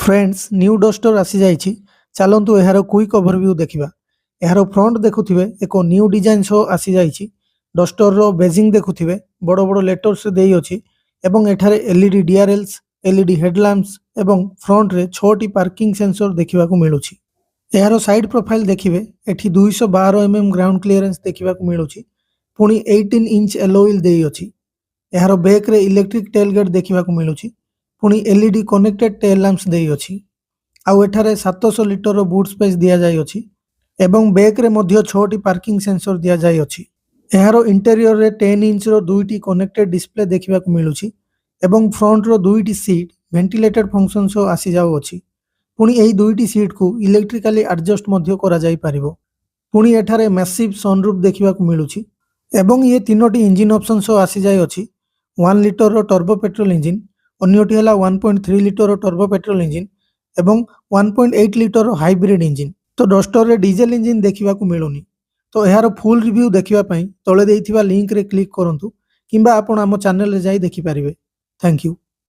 Friends new duster आसी जाइछि चलंतु एहार quick overview देखिबा। एहार फ्रंट देखुथिबे एको न्यू डिजाइन शो आसी जाइछि। डस्टर रो बेजिंग देखुथिबे बड़ बड़ लेटर्स देई अछि एवं एठारे एलईडी डीआरएल्स एलईडी हेडलैम्प्स एवं फ्रंट रे 6टी पार्किंग सेंसर देखिबा को मिलुछि। एहार साइड प्रोफाइल देखिबे एठी 212 एमएम ग्राउंड क्लियरेंस देखिबा को मिलुछि। पुनी 18 इंच एलओ देई अछि। एहार बैक रे इलेक्ट्रिक टेलगेट देखिबा को मिलुछि। पुनी एलईडी कनेक्टेड टेल लैंप्स देई अछि। आउ एठारे 700 लिटर रो बूट स्पेस दिया जाय अछि एवं बैक रे मध्य 6टी पार्किंग सेंसर दिया जाय अछि। एहार इंटीरियर रे 10 इंच रो 2टी कनेक्टेड डिस्प्ले देखिबा को मिलुछि एवं फ्रंट रो 2टी सीट वेंटिलेटेड फंक्शन सो आसी जाउ अछि। पुनी एही 2टी सीट को इलेक्ट्रिकली एडजस्ट मध्य करा जाय परिबो। पुनी एठारे मैसिव सनरूफ देखिबा को मिलुछि एवं ये तीनोटी इंजन ऑप्शन सो आसी जाय अछि। 1 लिटर रो टर्बो पेट्रोल इंजन, अन्यटी हला 1.3 लिटर रो टर्बो पेट्रोल इंजन एवं 1.8 लिटर रो हाइब्रिड इंजन। तो डस्टर रे डीजल इंजन देखिबा को मिलुनी। तो एहार फुल रिव्यू देखिबा पई तळे देइथिबा लिंक रे क्लिक करंतु किंबा आपण हम चैनल रे जाई देखि परिबे। Thank you.